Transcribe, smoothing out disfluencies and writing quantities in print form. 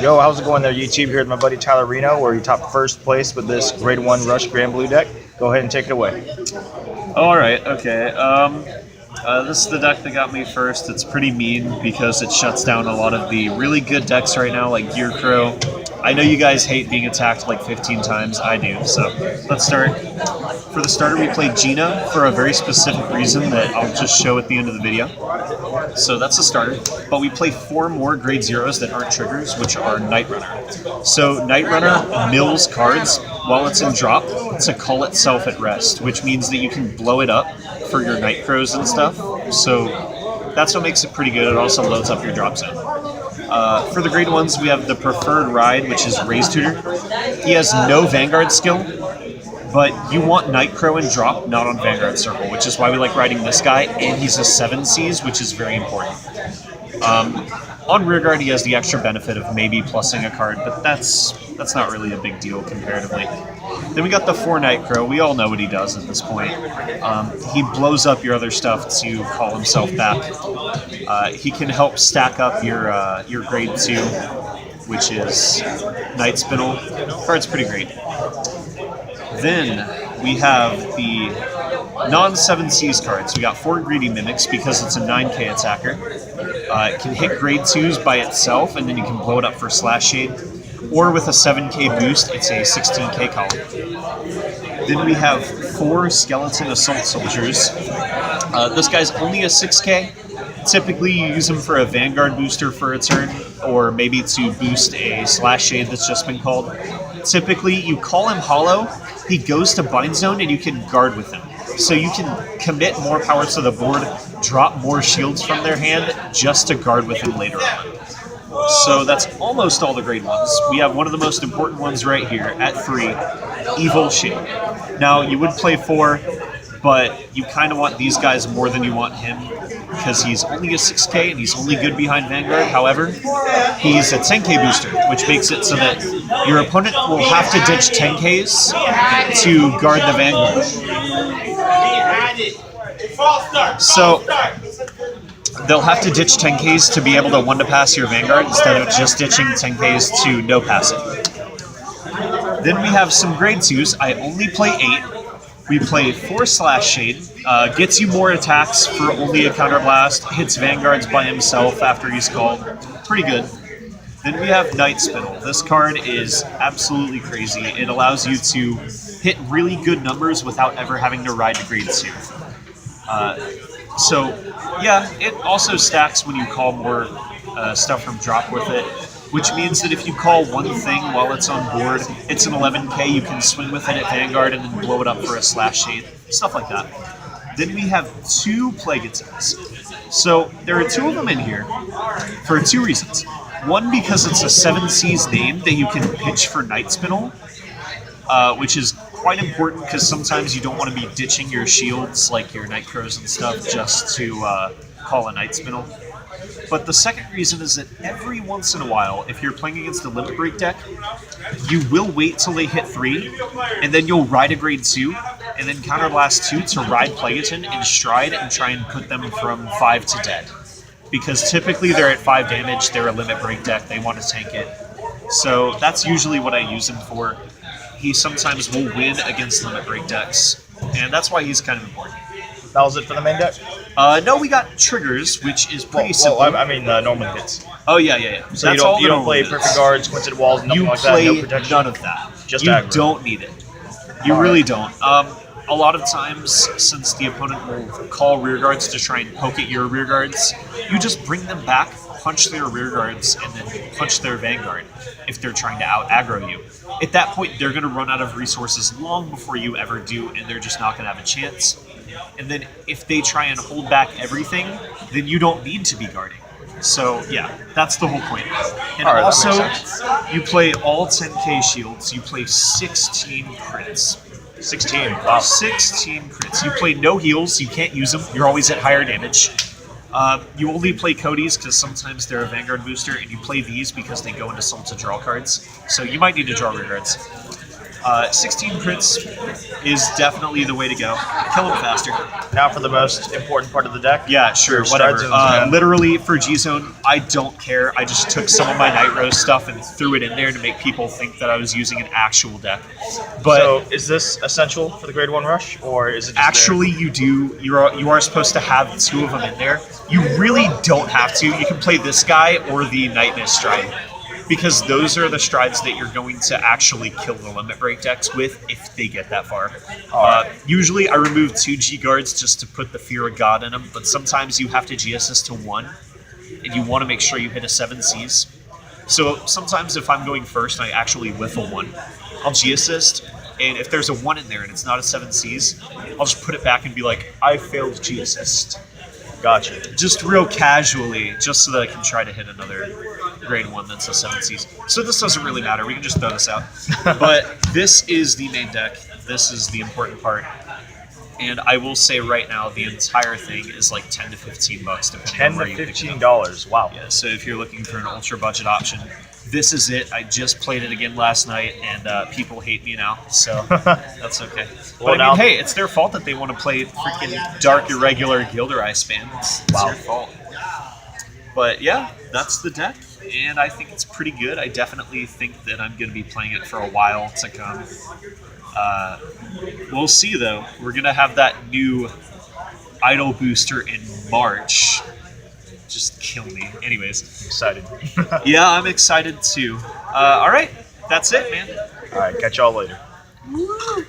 Yo, how's it going there, YouTube? Here with my buddy Tyler Reno, where he topped first place with this Grade 1 Rush Grand Blue deck. Go ahead and take it away. Alright, okay. This is the deck that got me first. It's pretty mean because it shuts down a lot of the really good decks right now, like Gear Crow. I know you guys hate being attacked like 15 times. I do, so let's start. For the starter, we play Gina for a very specific reason that I'll just show at the end of the video. So that's the starter. But we play 4 more grade 0s that aren't triggers, which are Night Runner. So Night Runner mills cards while it's in drop to call itself at rest, which means that you can blow it up for your Night Crows and stuff. So that's what makes it pretty good. It also loads up your drop zone. For the grade 1s, we have the Preferred Ride, which is Raise Tutor. He has no Vanguard skill, but you want Night Crow in drop, not on Vanguard Circle, which is why we like riding this guy, and he's a 7Cs, which is very important. On Rearguard, he has the extra benefit of maybe plussing a card, but that's not really a big deal comparatively. Then we got the 4 Night Crow. We all know what he does at this point. He blows up your other stuff to call himself back. He can help stack up your grade 2, which is Night Spinel. Card's pretty great. Then we have the non-7Cs cards. We got 4 Greedy Mimics because it's a 9k attacker. It can hit grade 2s by itself, and then you can blow it up for Slash Shade. Or with a 7k boost, it's a 16k column. Then we have 4 Skeleton Assault Soldiers. This guy's only a 6k. Typically, you use him for a Vanguard booster for a turn, or maybe to boost a Slash Shade that's just been called. Typically, you call him Hollow, he goes to Bind Zone, and you can guard with him. So you can commit more power to the board, drop more shields from their hand, just to guard with him later on. So that's almost all the grade 1s. We have one of the most important ones right here at 3, Evil Shade. Now, you would play 4, but you kind of want these guys more than you want him, because he's only a 6k and he's only good behind Vanguard. However, he's a 10k booster, which makes it so that your opponent will have to ditch 10ks to guard the Vanguard. So they'll have to ditch 10ks to be able to 1-pass your Vanguard instead of just ditching 10ks to no pass it. Then we have some grade 2s. I only play 8. We play 4 Slash Shade, gets you more attacks for only a counterblast, hits Vanguards by himself after he's called. Pretty good. Then we have Night Spinel. This card is absolutely crazy. It allows you to hit really good numbers without ever having to ride to grade 2. So, yeah, it also stacks when you call more stuff from drop with it, which means that if you call one thing while it's on board, it's an 11k, you can swing with it at Vanguard and then blow it up for a Slash Shade, stuff like that. Then we have 2 Plague Attacks. So there are 2 of them in here for 2 reasons. One, because it's a 7C's name that you can pitch for Night Spinel, which is quite important because sometimes you don't want to be ditching your shields, like your Night Crows and stuff, just to call a Night Spinel. But the second reason is that every once in a while, if you're playing against a Limit Break deck, you will wait till they hit 3, and then you'll ride a grade 2, and then counterblast 2 to ride Plagueton in stride and try and put them from 5 to dead. Because typically they're at 5 damage, they're a Limit Break deck, they want to tank it. So that's usually what I use him for. He sometimes will win against Limit Break decks, and that's why he's kind of important. That was it for the main deck? No, we got triggers, which is pretty simple. I mean, normal hits. Oh, yeah. So you don't play Perfect Guards, Quinted Walls, nothing like that? No protection? You play none of that. Just you aggro. Don't need it. You really don't. A lot of times, since the opponent will call rearguards to try and poke at your rearguards, you just bring them back, punch their rearguards, and then punch their Vanguard if they're trying to out-aggro you. At that point, they're going to run out of resources long before you ever do, and they're just not going to have a chance. And then if they try and hold back everything, then you don't need to be guarding. So yeah, that's the whole point. And right, also, you play all 10k shields, you play 16 crits. 16, wow. 16 crits. You play no heals, you can't use them, you're always at higher damage. You only play Cody's because sometimes they're a Vanguard booster, and you play these because they go into Soul to draw cards. So you might need to draw rearguards. 16 crits is definitely the way to go. Kill them faster. Now for the most important part of the deck. Yeah, sure, Your whatever. stride zones, man. Literally, for G-Zone, I don't care. I just took some of my Night Rose stuff and threw it in there to make people think that I was using an actual deck. But So is this essential for the grade 1 rush, or is it just actually, you do. You are supposed to have 2 of them in there. You really don't have to. You can play this guy or the Night Mist Stride, because those are the strides that you're going to actually kill the Limit Break decks with if they get that far. Usually I remove 2 G-Guards just to put the Fear of God in them, but sometimes you have to G-Assist to 1, and you want to make sure you hit a 7 Cs. So sometimes if I'm going first and I actually whiff a 1, I'll G-Assist, and if there's a 1 in there and it's not a 7 Cs, I'll just put it back and be like, I failed G-Assist. Gotcha. Just real casually, just so that I can try to hit another grade 1 that's a 7 Cs. So this doesn't really matter. We can just throw this out. But this is the main deck. This is the important part. And I will say right now, the entire thing is like $10 to $15, depending on $10 where to you pick it up. $15. Wow. Yeah, so if you're looking for an ultra budget option, this is it. I just played it again last night, and people hate me now, so that's okay. Well, But I mean, hey, it's their fault that they want to play freaking Dark Irregular Gilderai spam. It's their fault. But yeah, that's the deck, and I think it's pretty good. I definitely think that I'm going to be playing it for a while to come. We'll see, though. We're going to have that new Idol booster in March. Just kill me. Anyways. Excited. Yeah, I'm excited too. All right, that's it, man. All right, catch y'all later. Woo!